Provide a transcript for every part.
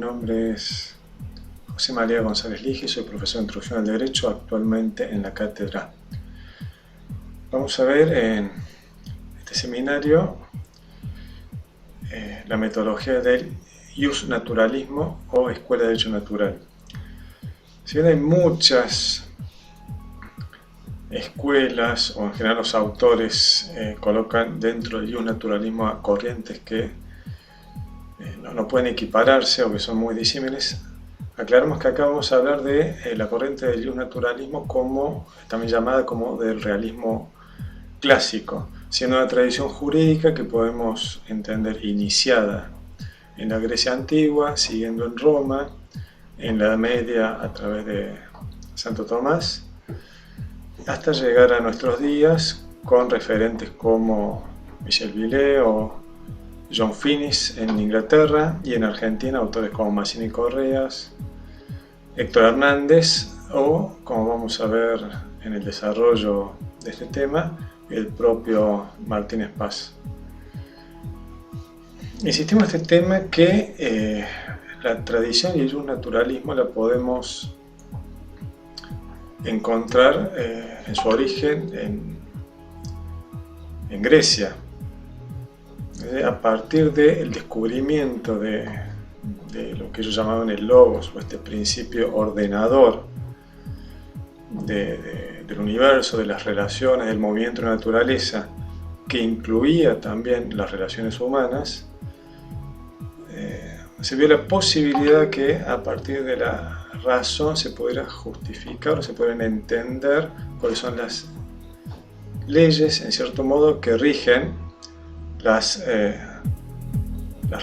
nombre es José María González Ligi, soy profesor de Introducción al Derecho, actualmente en la cátedra. Vamos a ver en este seminario la metodología del Justnaturalismo o Escuela de Derecho Natural. Si bien hay muchas escuelas, o en general los autores colocan dentro del Justnaturalismo a corrientes que no pueden equipararse o que son muy disímiles, aclaramos que acá vamos a hablar de la corriente del Justnaturalismo, como también llamada como del realismo clásico, siendo una tradición jurídica que podemos entender iniciada en la Grecia antigua, siguiendo en Roma, en la Edad Media a través de Santo Tomás, hasta llegar a nuestros días con referentes como Michel Villé o John Finnis en Inglaterra, y en Argentina autores como Mazzini Correas, Héctor Hernández o, como vamos a ver en el desarrollo de este tema, el propio Martínez Paz. Insistimos en este tema que la tradición y el justnaturalismo la podemos encontrar en su origen en Grecia, a partir del descubrimiento de lo que ellos llamaban el logos, o este principio ordenador del universo, de las relaciones, del movimiento de la naturaleza, que incluía también las relaciones humanas. Se vio la posibilidad que a partir de la razón se pudiera justificar o se pudieran entender cuáles son las leyes, en cierto modo, que rigen las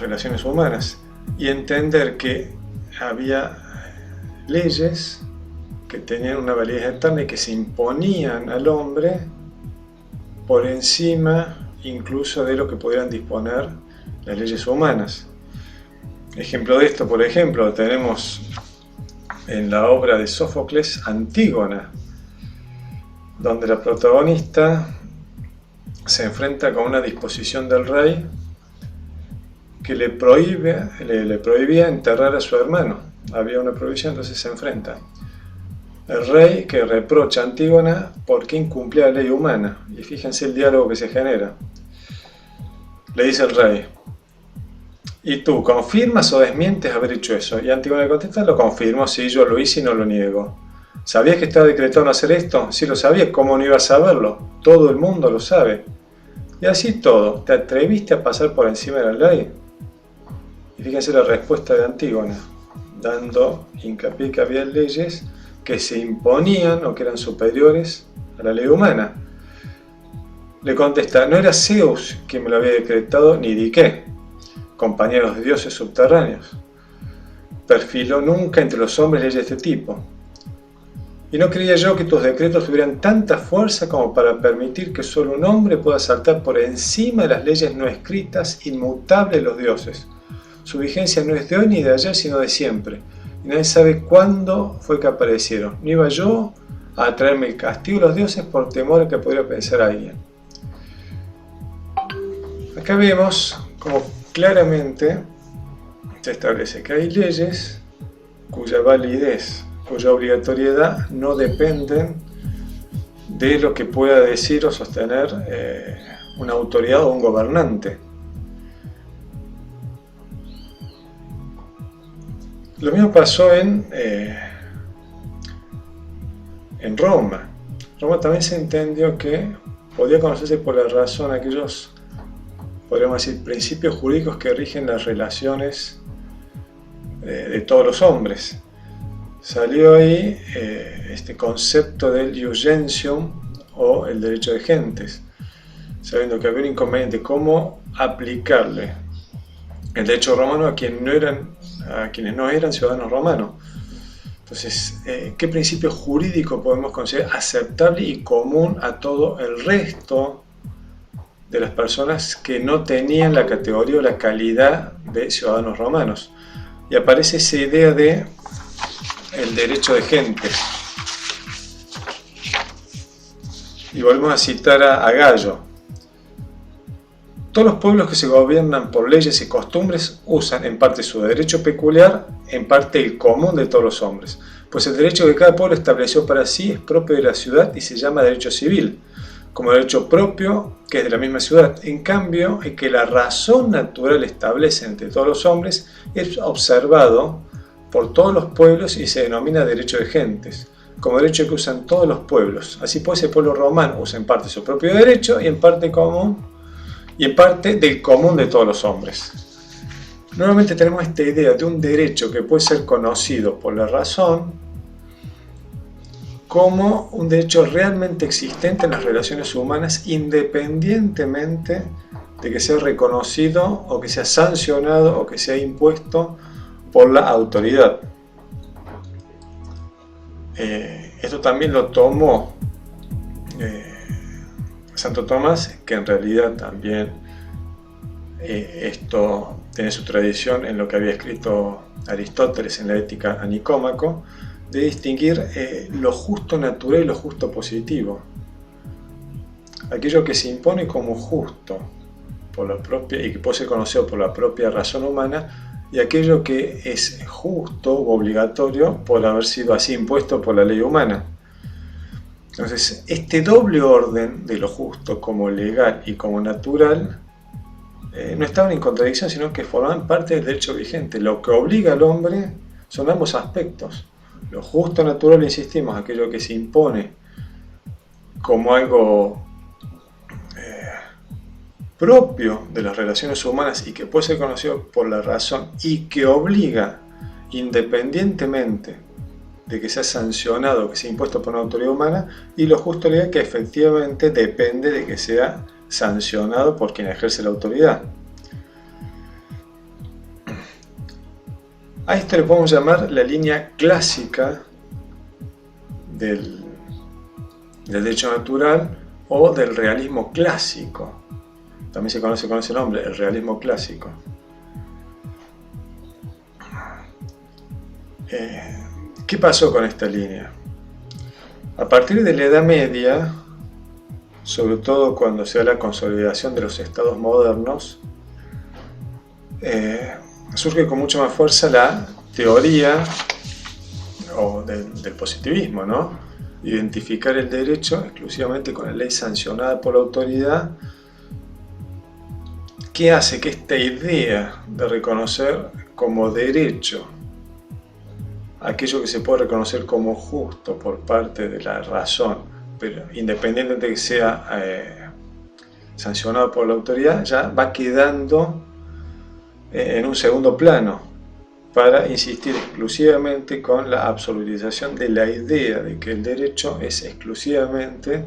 relaciones humanas, y entender que había leyes que tenían una validez eterna y que se imponían al hombre por encima incluso de lo que pudieran disponer las leyes humanas. Ejemplo de esto, por ejemplo, tenemos en la obra de Sófocles, Antígona, donde la protagonista se enfrenta con una disposición del rey que le prohibía enterrar a su hermano. Había una prohibición, entonces se enfrenta. El rey que reprocha a Antígona porque incumplía la ley humana. Y fíjense el diálogo que se genera. Le dice el rey: ¿y tú confirmas o desmientes haber hecho eso? Y Antígona le contesta: lo confirmo, sí, yo lo hice y no lo niego. ¿Sabías que estaba decretado no hacer esto? Sí, lo sabía, ¿cómo no iba a saberlo? Todo el mundo lo sabe. Y así todo, ¿te atreviste a pasar por encima de la ley? Y fíjense la respuesta de Antígona, dando hincapié que había leyes que se imponían o que eran superiores a la ley humana. Le contesta: no era Zeus quien me lo había decretado, ni Dike, compañeros de dioses subterráneos. Perfiló nunca entre los hombres leyes de este tipo. Y no creía yo que tus decretos tuvieran tanta fuerza como para permitir que solo un hombre pueda saltar por encima de las leyes no escritas, inmutables de los dioses. Su vigencia no es de hoy ni de ayer, sino de siempre. Y nadie sabe cuándo fue que aparecieron. No iba yo a traerme el castigo de los dioses por temor a que pudiera pensar alguien. Acá vemos como claramente se establece que hay leyes cuya validez, cuya obligatoriedad no dependen de lo que pueda decir o sostener una autoridad o un gobernante. Lo mismo pasó en Roma. Roma también se entendió que podía conocerse por la razón aquellos, podríamos decir, principios jurídicos que rigen las relaciones de todos los hombres. Salió ahí este concepto del ius gentium o el derecho de gentes, sabiendo que había un inconveniente: cómo aplicarle el derecho romano a quienes no eran ciudadanos romanos. Entonces, ¿qué principio jurídico podemos considerar aceptable y común a todo el resto de las personas que no tenían la categoría o la calidad de ciudadanos romanos? Y aparece esa idea de el derecho de gentes. Y volvemos a citar a Gallo. Todos los pueblos que se gobiernan por leyes y costumbres usan en parte su derecho peculiar, en parte el común de todos los hombres, pues el derecho que cada pueblo estableció para sí es propio de la ciudad y se llama derecho civil, como derecho propio que es de la misma ciudad. En cambio, el que la razón natural establece entre todos los hombres es observado por todos los pueblos y se denomina derecho de gentes, como derecho que usan todos los pueblos. Así pues, el pueblo romano usa en parte su propio derecho y en parte del común de todos los hombres. Nuevamente tenemos esta idea de un derecho que puede ser conocido por la razón como un derecho realmente existente en las relaciones humanas, independientemente de que sea reconocido o que sea sancionado o que sea impuesto por la autoridad. Esto también lo tomó Santo Tomás, que en realidad también esto tiene su tradición en lo que había escrito Aristóteles en la Ética a Nicómaco, de distinguir lo justo natural y lo justo positivo. Aquello que se impone como justo por la propia, y que puede ser conocido por la propia razón humana, y aquello que es justo o obligatorio por haber sido así impuesto por la ley humana. Entonces, este doble orden de lo justo como legal y como natural no estaban en contradicción, sino que forman parte del derecho vigente. Lo que obliga al hombre son ambos aspectos. Lo justo natural, insistimos, aquello que se impone como algo propio de las relaciones humanas y que puede ser conocido por la razón y que obliga, independientemente de que sea sancionado o que sea impuesto por una autoridad humana, y lo justo legal, que efectivamente depende de que sea sancionado por quien ejerce la autoridad. A esto le podemos llamar la línea clásica del derecho natural o del realismo clásico. También se conoce con ese nombre, el realismo clásico. ¿Qué pasó con esta línea? A partir de la Edad Media, sobre todo cuando se da la consolidación de los estados modernos, surge con mucha más fuerza la teoría del positivismo, ¿no? Identificar el derecho exclusivamente con la ley sancionada por la autoridad, que hace que esta idea de reconocer como derecho aquello que se puede reconocer como justo por parte de la razón, pero independientemente de que sea sancionado por la autoridad, ya va quedando en un segundo plano, para insistir exclusivamente con la absolutización de la idea de que el derecho es exclusivamente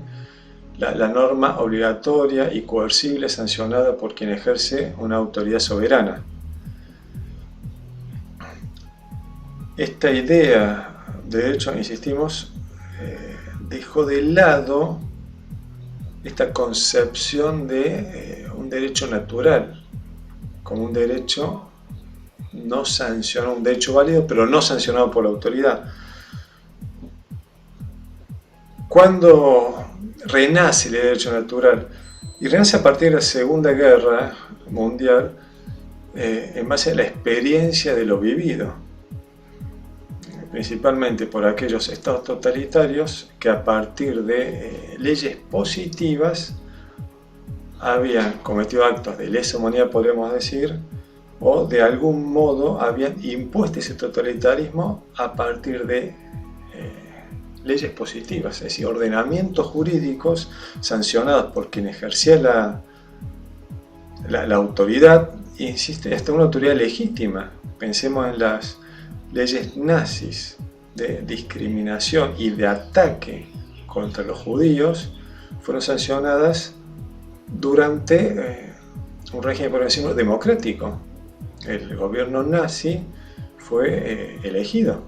la norma obligatoria y coercible sancionada por quien ejerce una autoridad soberana. Esta idea de derecho, insistimos, dejó de lado esta concepción de un derecho natural, como un derecho no sancionado, un derecho válido, pero no sancionado por la autoridad. Cuando renace el derecho natural, y renace a partir de la Segunda Guerra Mundial, en base a la experiencia de lo vivido, principalmente por aquellos estados totalitarios que a partir de leyes positivas habían cometido actos de lesa humanidad, podríamos decir, o de algún modo habían impuesto ese totalitarismo a partir de leyes positivas, es decir, ordenamientos jurídicos sancionados por quien ejercía la autoridad, insiste, hasta una autoridad legítima. Pensemos en las leyes nazis de discriminación y de ataque contra los judíos, fueron sancionadas durante un régimen, por decirlo, democrático. El gobierno nazi fue elegido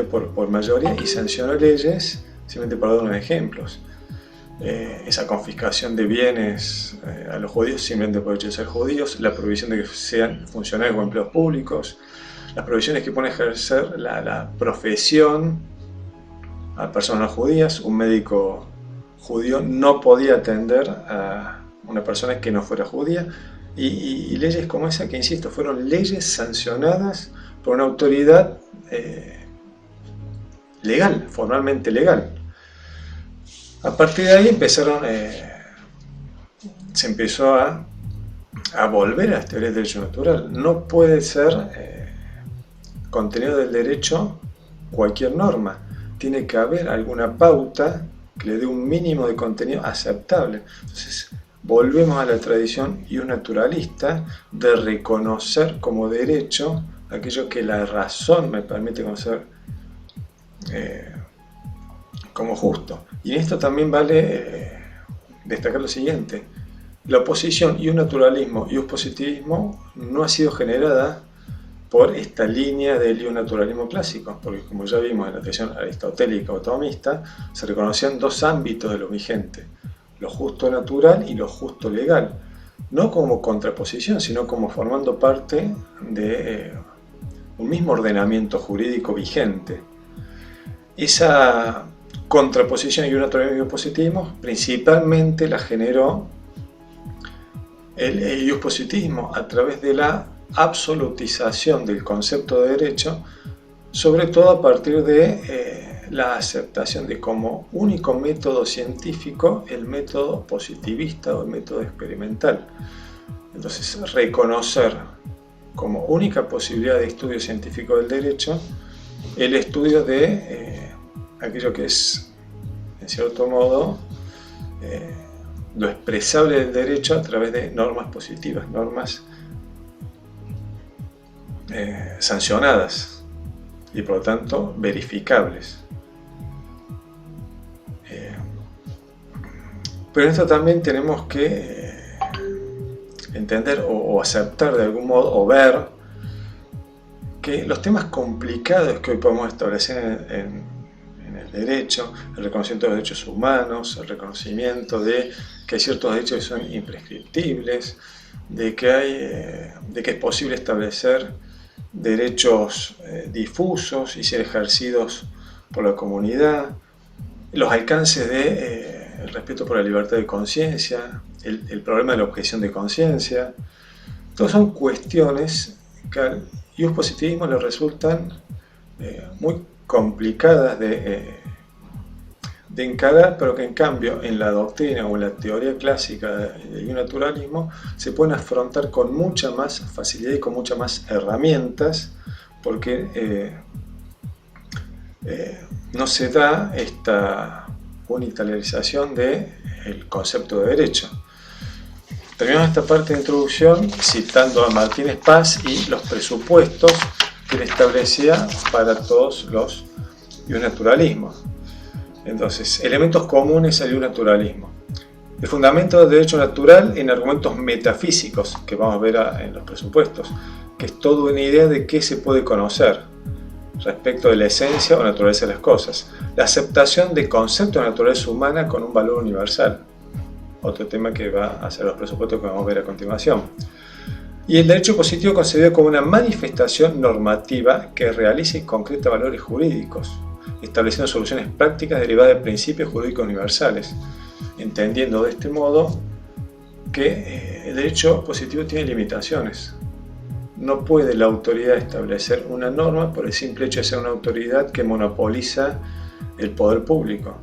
por mayoría y sancionó leyes, simplemente para dar unos ejemplos. Esa confiscación de bienes a los judíos simplemente por el hecho de ser judíos, la prohibición de que sean funcionarios o empleados públicos, las prohibiciones que pone a ejercer la profesión a personas no judías. Un médico judío no podía atender a una persona que no fuera judía, y leyes como esa que, insisto, fueron leyes sancionadas por una autoridad legal, formalmente legal. A partir de ahí se empezó a volver a las teorías del derecho natural. No puede ser contenido del derecho cualquier norma. Tiene que haber alguna pauta que le dé un mínimo de contenido aceptable. Entonces, volvemos a la tradición naturalista de reconocer como derecho aquello que la razón me permite conocer como justo. Y en esto también vale destacar lo siguiente: la oposición naturalismo y positivismo no ha sido generada por esta línea del naturalismo clásico, porque como ya vimos en la tradición aristotélica o tomista, se reconocían dos ámbitos de lo vigente: lo justo natural y lo justo legal, no como contraposición, sino como formando parte de un mismo ordenamiento jurídico vigente. Esa contraposición y naturalismo y positivismo principalmente la generó el positivismo a través de la absolutización del concepto de derecho, sobre todo a partir de la aceptación de como único método científico el método positivista o el método experimental. Entonces, reconocer como única posibilidad de estudio científico del derecho el estudio de aquello que es, en cierto modo, lo expresable del derecho a través de normas positivas, normas sancionadas y por lo tanto verificables. Pero en esto también tenemos que entender o aceptar de algún modo, o ver que los temas complicados que hoy podemos establecer en el derecho, el reconocimiento de los derechos humanos, el reconocimiento de que hay ciertos derechos que son imprescriptibles, de que es posible establecer derechos difusos y ser ejercidos por la comunidad, los alcances del respeto por la libertad de conciencia, el problema de la objeción de conciencia. Todas son cuestiones que al positivismo le resultan muy complicadas de encarar, pero que en cambio en la doctrina o en la teoría clásica del naturalismo se pueden afrontar con mucha más facilidad y con muchas más herramientas, porque no se da esta unitarización del concepto de derecho. Terminamos esta parte de introducción citando a Martínez Paz y los presupuestos que él establecía para todos los naturalismos. Entonces, elementos comunes al naturalismo: el fundamento del derecho natural en argumentos metafísicos, que vamos a ver en los presupuestos, que es toda una idea de qué se puede conocer respecto de la esencia o naturaleza de las cosas. La aceptación de conceptos de naturaleza humana con un valor universal, otro tema que va a ser los presupuestos que vamos a ver a continuación. Y el derecho positivo concebido como una manifestación normativa que realiza y concreta valores jurídicos, estableciendo soluciones prácticas derivadas de principios jurídicos universales, entendiendo de este modo que el derecho positivo tiene limitaciones. No puede la autoridad establecer una norma por el simple hecho de ser una autoridad que monopoliza el poder público,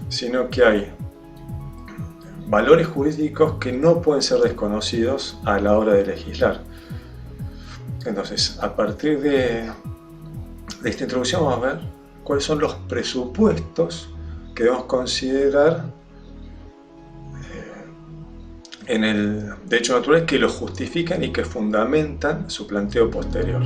sino que hay valores jurídicos que no pueden ser desconocidos a la hora de legislar. Entonces, a partir de esta introducción vamos a ver cuáles son los presupuestos que debemos considerar en el derecho natural, que lo justifican y que fundamentan su planteo posterior.